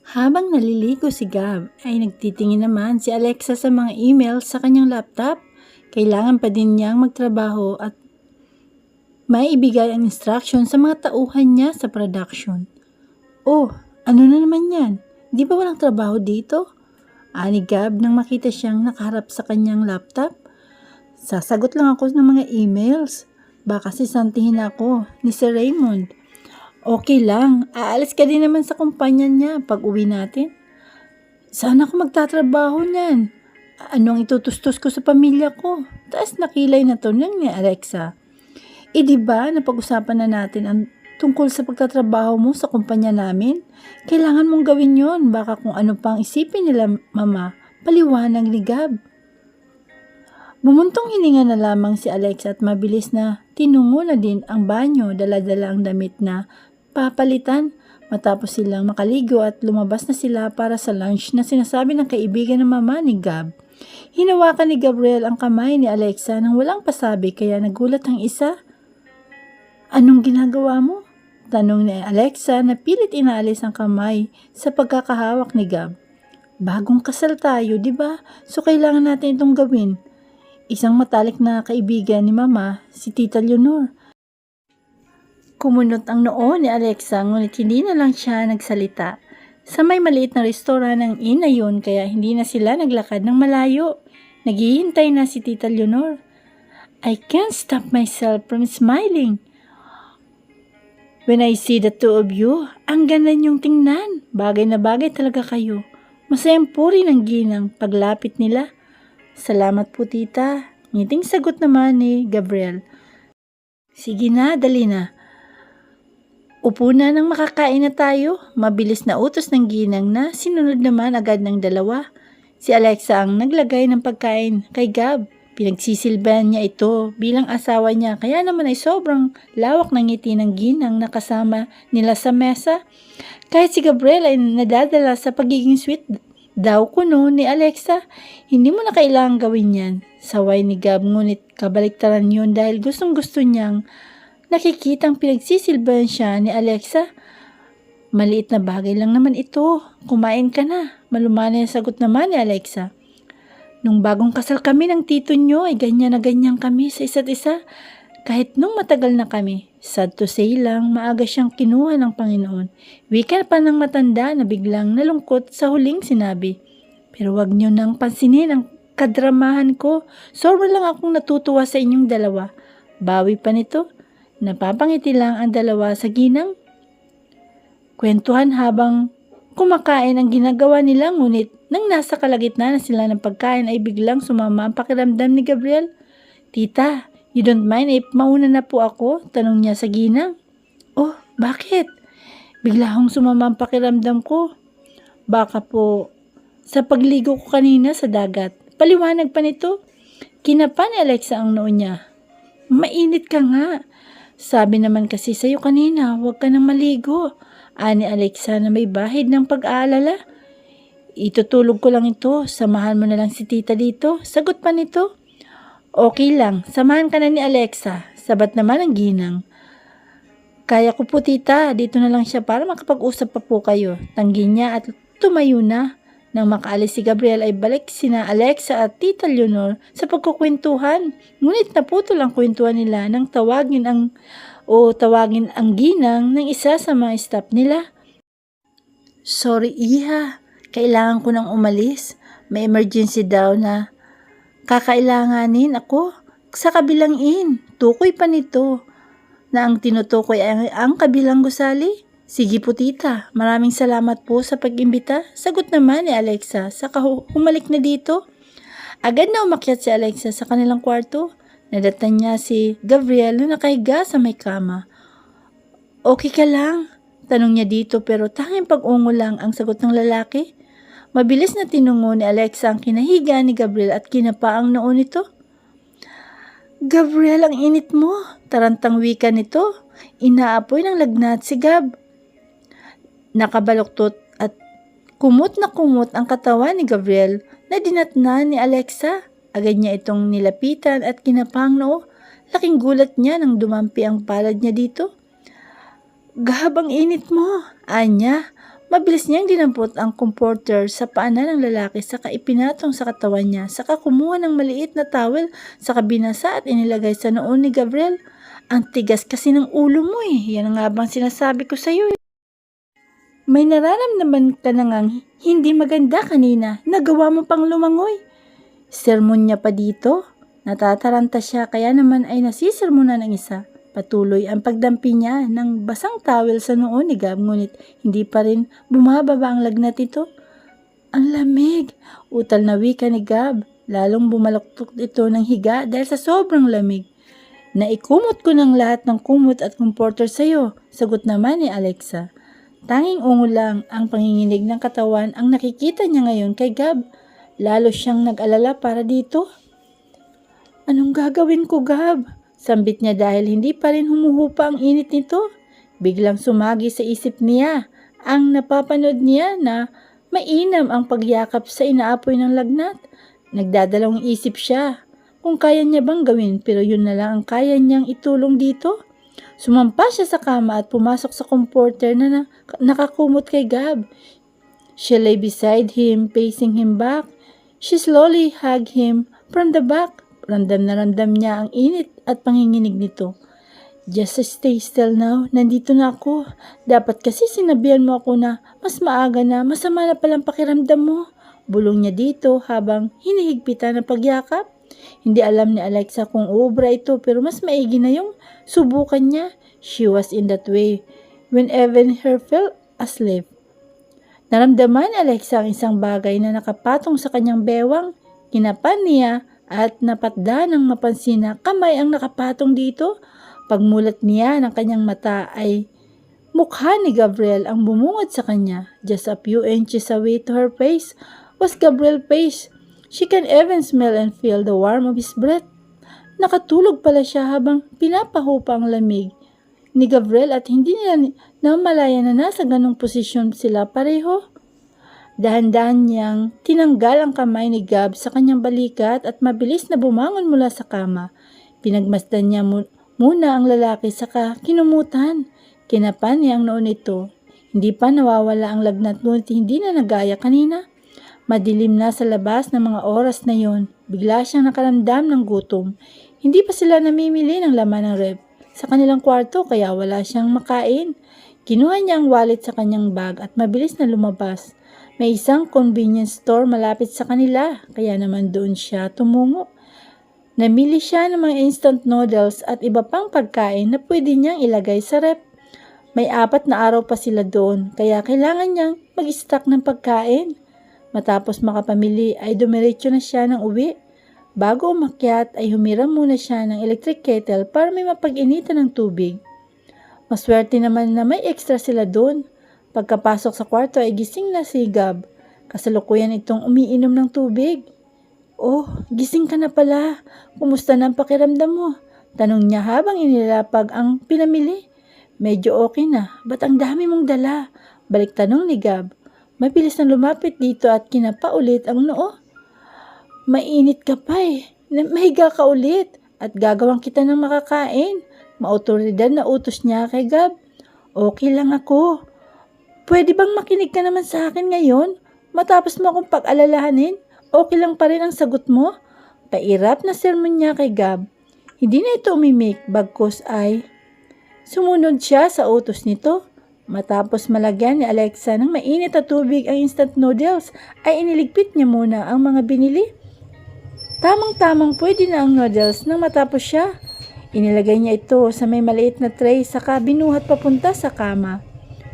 Habang naliligo si Gab, ay nagtitingin naman si Alexa sa mga email sa kanyang laptop. Kailangan pa din niyang magtrabaho at maibigay ang instruction sa mga tauhan niya sa production. Oh, ano na naman yan? Di ba walang trabaho dito? Ani Gab nang makita siyang nakaharap sa kanyang laptop. Sasagot lang ako ng mga emails. Baka sisantihin ako ni Sir Raymond. Okay lang, aalis ka din naman sa kumpanya niya pag uwi natin. Sana ako magtatrabaho niyan. Anong itutustos ko sa pamilya ko? Taas nakilay na to ni Alexa. Diba napag-usapan na natin ang tungkol sa pagtatrabaho mo sa kumpanya namin? Kailangan mong gawin yon. Baka kung ano pang isipin nila mama, paliwanag ni Gab. Bumuntong hininga na lamang si Alexa at mabilis na tinungo na din ang banyo, dala-dala ang damit na papalitan. Matapos silang makaligo at lumabas na sila para sa lunch na sinasabi ng kaibigan ng mama ni Gab. Hinawakan ni Gabriel ang kamay ni Alexa nang walang pasabi kaya nagulat ang isa. Anong ginagawa mo? Tanong ni Alexa na pilit inaalis ang kamay sa pagkakahawak ni Gab. Bagong kasal tayo, di ba? So kailangan natin itong gawin. Isang matalik na kaibigan ni mama, si Tita Leonor. Kumunot ang noo ni Alexa ngunit hindi na lang siya nagsalita. Sa may maliit na restoran ng inn na yun kaya hindi na sila naglakad ng malayo. Naghihintay na si Tita Leonor. I can't stop myself from smiling. When I see the two of you, ang ganda niyong tingnan. Bagay na bagay talaga kayo. Masayang puri ng ginang paglapit nila. Salamat po tita. Ngiting sagot naman ni Gabriel. Sige na, dali na. Upo na nang makakain na tayo. Mabilis na utos ng ginang na sinunod naman agad ng dalawa. Si Alexa ang naglagay ng pagkain kay Gab. Pinagsisilbihan niya ito bilang asawa niya kaya naman ay sobrang lawak ng ngiti ng ginang na kasama nila sa mesa. Kahit si Gabriel ay nadadala sa pagiging sweet daw kuno ni Alexa. Hindi mo na kailangang gawin yan. Saway ni Gab ngunit kabaliktaran yun dahil gustong gusto niyang nakikitang pinagsisilbihan siya ni Alexa. Maliit na bagay lang naman ito. Kumain ka na. Malumanay ang sagot naman ni Alexa. Nung bagong kasal kami ng tito nyo ay ganyan na ganyan kami sa isa't isa. Kahit nung matagal na kami. Sad to say lang, maaga siyang kinuha ng Panginoon. Wika pa ng matanda na biglang nalungkot sa huling sinabi. Pero wag nyo nang pansinin ang kadramahan ko. Sobra lang akong natutuwa sa inyong dalawa. Bawi pa nito. Napapangiti lang ang dalawa sa ginang. Kwentuhan habang kumakain ang ginagawa nila ngunit nang nasa kalagitnaan na sila ng pagkain ay biglang sumama ang pakiramdam ni Gabriel. Tita, you don't mind if mauna na po ako? Tanong niya sa ginang. Oh, bakit? Bigla akong sumama ang pakiramdam ko. Baka po sa pagligo ko kanina sa dagat. Paliwanag pa nito. Kinapa ni Alexa ang noo niya. Mainit ka nga. Sabi naman kasi sa'yo kanina, huwag ka nang maligo. Ani Alexa na may bahid ng pag-aalala. Itutulog ko lang ito, samahan mo na lang si tita dito. Sagot pa nito. Okay lang, samahan ka na ni Alexa. Sabat naman ang ginang. Kaya ko po tita, dito na lang siya para makapag-usap pa po kayo. Tanggi niya at tumayo na. Nang makaalis si Gabriel ay balik sina Alexa at Tita Leonor sa pagkukwentuhan. Ngunit naputol ang kwentuhan nila nang tawagin ang ginang ng isa sa mga staff nila. Sorry iha, kailangan ko nang umalis. May emergency daw na kakailanganin ako sa kabilang inn. Tukoy pa nito na ang tinutukoy ay ang kabilang gusali. Sige po tita, maraming salamat po sa pag-imbita. Sagot naman ni Alexa, saka humalik na dito. Agad na umakyat si Alexa sa kanilang kwarto. Nadatan niya si Gabriel na nakahiga sa may kama. Okay ka lang? Tanong niya dito pero tanging pag-ungo lang ang sagot ng lalaki. Mabilis na tinungo ni Alexa ang kinahiga ni Gabriel at kinapa ang noo nito. Gabriel, ang init mo. Tarantang wika nito. Inaapoy ng lagnat si Gab. Nakabaluktot at kumot na kumot ang katawan ni Gabriel na dinatnan ni Alexa. Agad niya itong nilapitan at kinapang noo. Laking gulat niya nang dumampi ang palad niya dito. Gab, ang init mo. Anya, Mabilis niyang dinampot ang comforter sa paanan ng lalaki saka ipinatong sa katawan niya saka kumuha ng maliit na towel saka binasa at inilagay sa noo ni Gabriel. Ang tigas kasi ng ulo mo eh. Yan nga bang sinasabi ko sa'yo eh. May nararamdaman ka na ngang hindi maganda kanina. Nagawa mo pang lumangoy. Sermon niya pa dito. Natataranta siya kaya naman ay nasisermonan ng isa. Patuloy ang pagdampi niya ng basang towel sa noo ni Gab ngunit hindi pa rin bumababa ang lagnat ito. Ang lamig! Utal na wika ni Gab. Lalong bumaluktok ito ng higa dahil sa sobrang lamig. Naikumot ko ng lahat ng kumot at comforter sa'yo, sagot naman ni Alexa. Tanging ungo lang ang panginginig ng katawan ang nakikita niya ngayon kay Gab. Lalo siyang nag-alala para dito. Anong gagawin ko, Gab? Sambit niya dahil hindi pa rin humuhupa ang init nito. Biglang sumagi sa isip niya ang napapanood niya na mainam ang pagyakap sa inaapoy ng lagnat. Nagdadalawang isip siya kung kaya niya bang gawin pero yun na lang ang kaya niyang itulong dito. Sumampa siya sa kama at pumasok sa comforter na nakakumot kay Gab. She lay beside him, facing him back. She slowly hugged him from the back. Ramdam na ramdam niya ang init at panginginig nito. Just stay still now. Nandito na ako. Dapat kasi sinabihan mo ako na mas maaga na masama na palang pakiramdam mo. Bulong niya dito habang hinihigpitan ng pagyakap. Hindi alam ni Alexa kung uubra ito pero mas maigi na yung subukan niya. She was in that way when Evan her fell asleep. Naramdaman ni Alexa ang isang bagay na nakapatong sa kanyang bewang. Kinapan niya at napatda ng mapansin na kamay ang nakapatong dito. Pagmulat niya ng kanyang mata ay mukha ni Gabriel ang bumungad sa kanya. Just a few inches away to her face was Gabriel's face. She can even smell and feel the warmth of his breath. Nakatulog pala siya habang pinapahupa ang lamig ni Gabriel at hindi nila namalaya na nasa ganong posisyon sila pareho. Dahan-dahan niyang tinanggal ang kamay ni Gab sa kanyang balikat at mabilis na bumangon mula sa kama. Pinagmasdan niya muna ang lalaki saka kinumutan. Kinapan niya ang noo nito. Hindi pa nawawala ang lagnat ngunit hindi na nagaya kanina. Madilim na sa labas ng mga oras na yon. Bigla siyang nakaramdam ng gutom. Hindi pa sila namimili ng laman ng ref sa kanilang kwarto kaya wala siyang makain. Kinuha niya ang wallet sa kanyang bag at mabilis na lumabas. May isang convenience store malapit sa kanila, kaya naman doon siya tumungo. Namili siya ng mga instant noodles at iba pang pagkain na pwede niyang ilagay sa ref. May 4 na araw pa sila doon, kaya kailangan niyang mag-stock ng pagkain. Matapos makapamili ay dumiretso na siya ng uwi. Bago umakyat ay humiram muna siya ng electric kettle para may mapag-initan ng tubig. Maswerte naman na may extra sila doon. Pagkapasok sa kwarto ay gising na si Gab. Kasalukuyan itong umiinom ng tubig. Oh, gising ka na pala. Kumusta na ang pakiramdam mo? Tanong niya habang inilapag ang pinamili. Medyo okay na. Ba't ang dami mong dala? Balik tanong ni Gab. Mabilis na lumapit dito at kinapa ulit ang noo. Mainit ka pa eh. Mahiga ka ulit at gagawang kita ng makakain. Maotoridad na utos niya kay Gab. Okay lang ako. Pwede bang makinig ka naman sa akin ngayon? Matapos mo akong pag-alalahanin, okay lang pa rin ang sagot mo? Pairap na sermon niya kay Gab. Hindi na ito umimik, bagkus ay sumunod siya sa utos nito. Matapos malagyan ni Alexa ng mainit na tubig ang instant noodles, ay iniligpit niya muna ang mga binili. Tamang-tamang pwede na ang noodles nang matapos siya. Inilagay niya ito sa may maliit na tray saka binuhat papunta sa kama.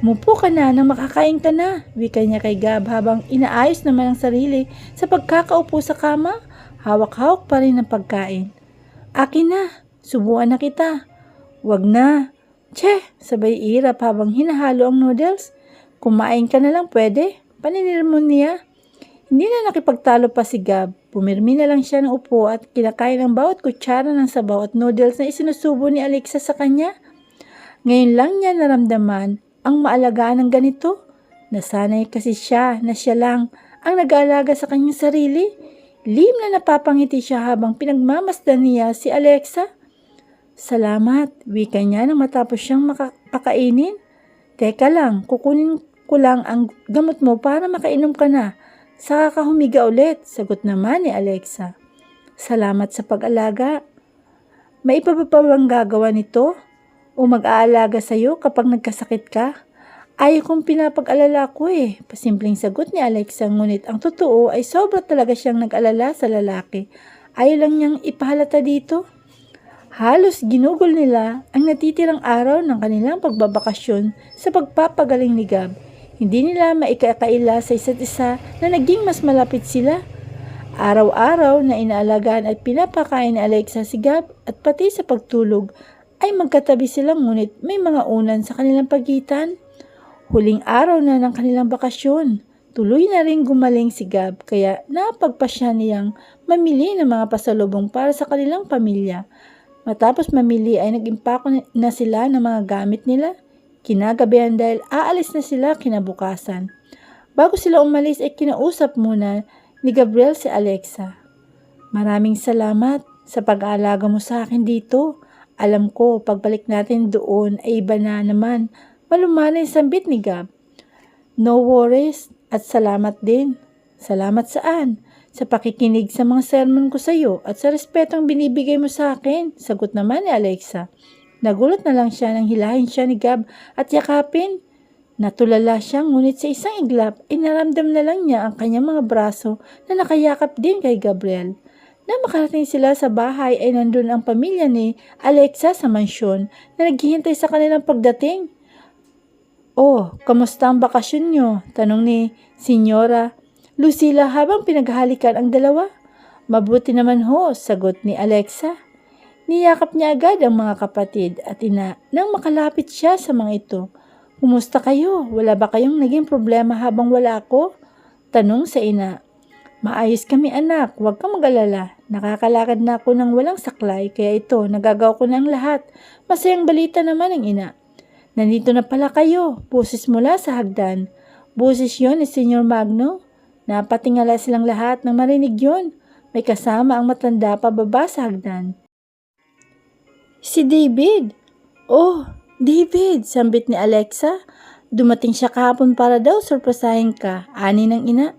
Mupo ka na nang makakain ka na, wika niya kay Gab habang inaayos naman ang sarili sa pagkakaupo sa kama. Hawak-hawak pa rin ang pagkain. Akin na, subuan na kita. Wag na. Tse, sabay irap habang hinahalo ang noodles. Kumain ka na lang pwede, paninirmon niya. Hindi na nakipagtalo pa si Gab. Pumirmi na lang siya ng upo at kinakain ang bawat kutsara ng sabaw at noodles na isinusubo ni Alexa sa kanya. Ngayon lang niya naramdaman ang maalagaan ng ganito. Nasanay kasi siya na siya lang ang nag-aalaga sa kanyang sarili. Lim na napapangiti siya habang pinagmamasdan niya si Alexa. Salamat, wika niya nang matapos siyang makapakainin. Teka lang, kukunin ko lang ang gamot mo para makainom ka na. Saka ka humiga ulit, sagot naman ni Alexa. Salamat sa pag-alaga. May iba pa bang gagawa nito? O mag-aalaga sa'yo kapag nagkasakit ka? Ayaw kong pinapag-alala ko eh, pasimpleng sagot ni Alexa, ngunit ang totoo ay sobra talaga siyang nag-alala sa lalaki. Ayaw lang niyang ipahalata dito. Halos ginugol nila ang natitirang araw ng kanilang pagbabakasyon sa pagpapagaling ni Gab. Hindi nila maikakaila sa isa't isa na naging mas malapit sila. Araw-araw na inaalagaan at pinapakain ni Alexa si Gab at pati sa pagtulog ay magkatabi sila, ngunit may mga unan sa kanilang pagitan. Huling araw na ng kanilang bakasyon, tuloy na rin gumaling si Gab kaya napagpasya niyang mamili ng mga pasalubong para sa kanilang pamilya. Matapos mamili ay nag-impako na sila ng mga gamit nila. Kinagabihan dahil aalis na sila kinabukasan. Bago sila umalis ay kinausap muna ni Gabriel si Alexa. Maraming salamat sa pag-aalaga mo sa akin dito. Alam ko pagbalik natin doon ay iba na naman. Malumanay sambit ni Gab. No worries at salamat din. Salamat saan? Sa pakikinig sa mga sermon ko sa iyo at sa respetong binibigay mo sa akin, sagot naman ni Alexa. Nagulat na lang siya nang hilahin siya ni Gab at yakapin. Natulala siya, ngunit sa isang iglap ay naramdam na lang niya ang kanyang mga braso na nakayakap din kay Gabriel. Na makarating sila sa bahay ay nandun ang pamilya ni Alexa sa mansyon na naghihintay sa kanilang pagdating. Oh, kamusta ang bakasyon nyo? Tanong ni Senyora Lucila habang pinaghalikan ang dalawa. Mabuti naman ho, sagot ni Alexa. Niyakap niya agad ang mga kapatid at ina nang makalapit siya sa mga ito. Kumusta kayo? Wala ba kayong naging problema habang wala ako? Tanong sa ina. Maayos kami anak, huwag kang mag-alala. Nakakalakad na ako ng walang saklay, kaya ito, nagagawa ko na ang lahat. Masayang balita naman ang ina. Nandito na pala kayo, busis mula sa hagdan. Busis yon ni Senyor Magno. Napatingala silang lahat nang marinig yon. May kasama ang matanda pababa sa hagdan. Si David! Oh, David! Sambit ni Alexa. Dumating siya kahapon para daw sorpresahin ka, ani ng ina.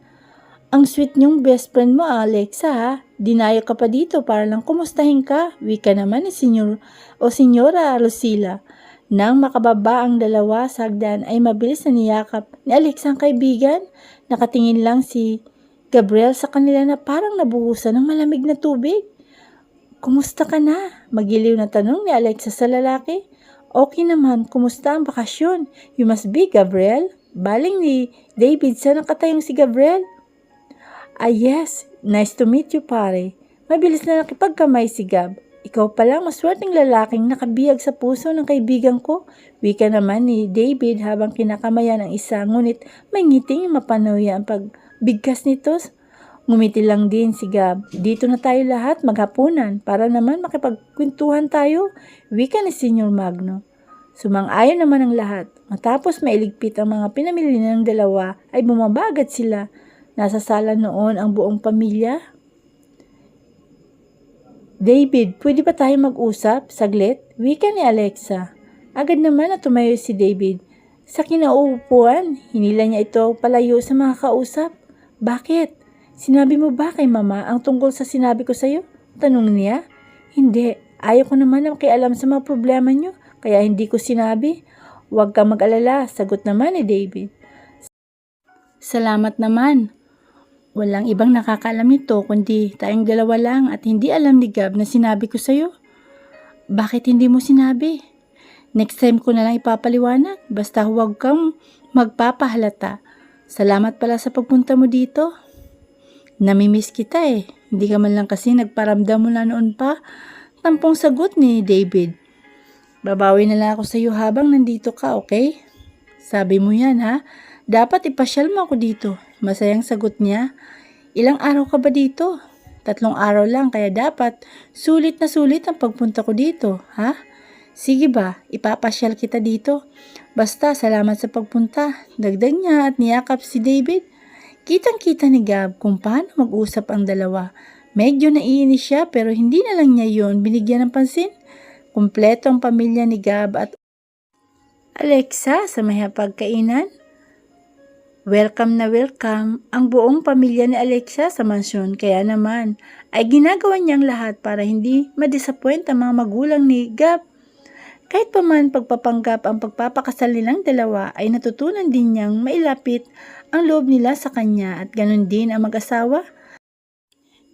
Ang sweet niyong best friend mo, Alexa ha. Dinayo ka pa dito para lang kumustahin ka. Wika naman ni Senyora Lucila. Nang makababa ang dalawa sa hagdan ay mabilis na niyakap ni Alexa ang kaibigan. Nakatingin lang si Gabriel sa kanila na parang nabuhusan ng malamig na tubig. Kumusta ka na? Magiliw na tanong ni Alexa sa lalaki. Okay naman, kumusta ang bakasyon? You must be Gabriel. Baling ni David sa nakatayong si Gabriel. Ah yes, nice to meet you pare. Mabilis na nakipagkamay si Gab. Ikaw pala maswerteng lalaking nakabiyag sa puso ng kaibigan ko. Wika naman ni David habang kinakamayan ang isa, ngunit may ngiting mapanuya ang pagbigkas nito. Ngumiti lang din si Gab. Dito na tayo lahat maghapunan para naman makipagkwentuhan tayo. Wika ni Senyor Magno. Sumang-ayon naman ang lahat. Matapos mailigpit ang mga pinamili ng dalawa ay bumaba agad sila. Nasa sala noon ang buong pamilya. David, pwede ba tayo mag-usap? Saglit? Wika ni Alexa. Agad naman na tumayo si David. Sa kinauupuan, hinila niya ito palayo sa mga kausap. Bakit? Sinabi mo ba kay mama ang tungkol sa sinabi ko sa'yo? Tanong niya. Hindi. Ayaw ko naman na makialam sa mga problema niyo, kaya hindi ko sinabi. Huwag kang mag-alala, sagot naman ni David. Salamat naman. Walang ibang nakakaalam nito kundi tayong dalawa lang at hindi alam ni Gab na sinabi ko sa'yo. Bakit hindi mo sinabi? Next time ko na lang ipapaliwanag, basta huwag kang magpapahalata. Salamat pala sa pagpunta mo dito. Namimiss kita eh. Hindi ka man lang kasi nagparamdam mula noon pa. Tampong sagot ni David. Babawi na lang ako sa iyo habang nandito ka, okay? Sabi mo yan ha? Dapat ipasyal mo ako dito. Masayang sagot niya. Ilang araw ka ba dito? 3 araw lang kaya dapat sulit na sulit ang pagpunta ko dito, ha? Sige ba, ipapasyal kita dito. Basta salamat sa pagpunta. Dagdag niya at niyakap si David. Kitang-kita ni Gab kung paano mag-usap ang dalawa. Medyo naiinis siya pero hindi na lang niya yon binigyan ng pansin. Kumpleto ang pamilya ni Gab at Alexa sa may hapagkainan. welcome na welcome ang buong pamilya ni Alexa sa mansyon, kaya naman ay ginagawa niyang lahat para hindi madisappoint ang mga magulang ni Gab. Kahit pa man pagpapanggap ang pagpapakasal nilang dalawa ay natutunan din niyang mailapit ang loob nila sa kanya at ganun din ang mag-asawa.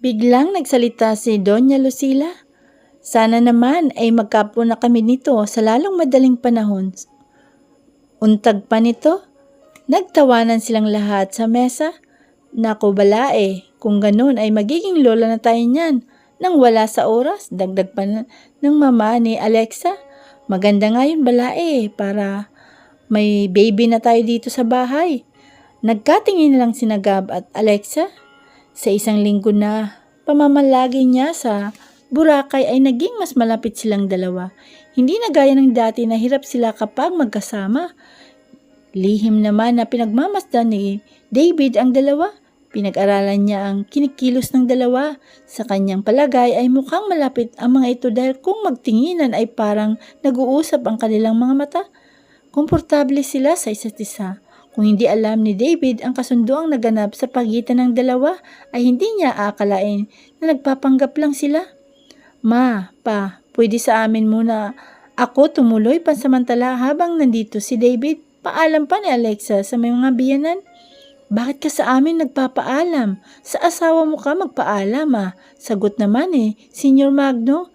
Biglang nagsalita si Doña Lucila. Sana naman ay magkapo na kami nito sa lalong madaling panahon. Untag pa nito, nagtawanan silang lahat sa mesa. Naku balae, kung ganun ay magiging lola na tayo niyan. Nang wala sa oras, dagdag pa ng mama ni Alexa. Maganda nga yun balae para may baby na tayo dito sa bahay. Nagkatingin lang sina Gab at Alexa. Sa isang linggo na pamamalagi niya sa Boracay ay naging mas malapit silang dalawa. Hindi na gaya ng dati na hirap sila kapag magkasama. Lihim naman na pinagmamasdan ni David ang dalawa. Pinag-aralan niya ang kinikilos ng dalawa. Sa kanyang palagay ay mukhang malapit ang mga ito dahil kung magtinginan ay parang nag-uusap ang kanilang mga mata. Komportable sila sa isa't isa. Kung hindi alam ni David ang kasunduang naganap sa pagitan ng dalawa ay hindi niya aakalain na nagpapanggap lang sila. Ma, pa, pwede sa amin muna ako tumuloy pansamantala habang nandito si David. Paalam pa ni Alexa sa may mga biyanan. Bakit ka sa amin nagpapaalam? Sa asawa mo ka magpaalam Sagot naman Senior Magno.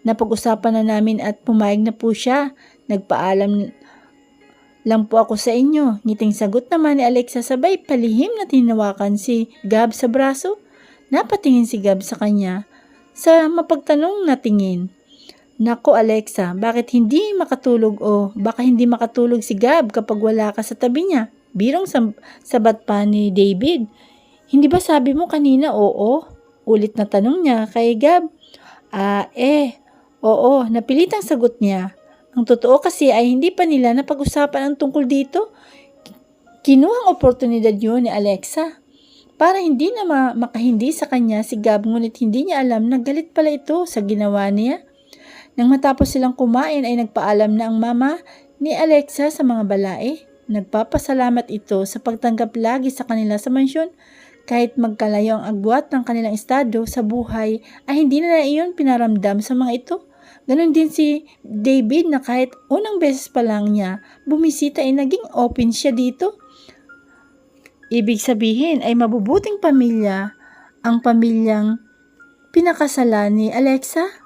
Napag-usapan na namin at pumayag na po siya. Nagpaalam lang po ako sa inyo. Ngiting sagot naman ni Alexa sabay palihim na tinawakan si Gab sa braso. Napatingin si Gab sa kanya sa mapagtanong na tingin. Nako Alexa, bakit hindi makatulog o baka hindi makatulog si Gab kapag wala ka sa tabi niya? Birong sabat pa ni David. Hindi ba sabi mo kanina oo? Ulit na tanong niya kay Gab. Oo, napilitang sagot niya. Ang totoo kasi ay hindi pa nila napag-usapan ang tungkol dito. Kinuhang oportunidad yun ni Alexa para hindi na makahindi sa kanya si Gab ngunit hindi niya alam na galit pala ito sa ginawa niya. Nang matapos silang kumain ay nagpaalam na ang mama ni Alexa sa mga balae. Nagpapasalamat ito sa pagtanggap lagi sa kanila sa mansyon. Kahit magkalayo ang agwat ng kanilang estado sa buhay ay hindi na iyon pinaramdam sa mga ito. Ganon din si David na kahit unang beses pa lang niya bumisita ay naging open siya dito. Ibig sabihin ay mabubuting pamilya ang pamilyang pinakasalan ni Alexa.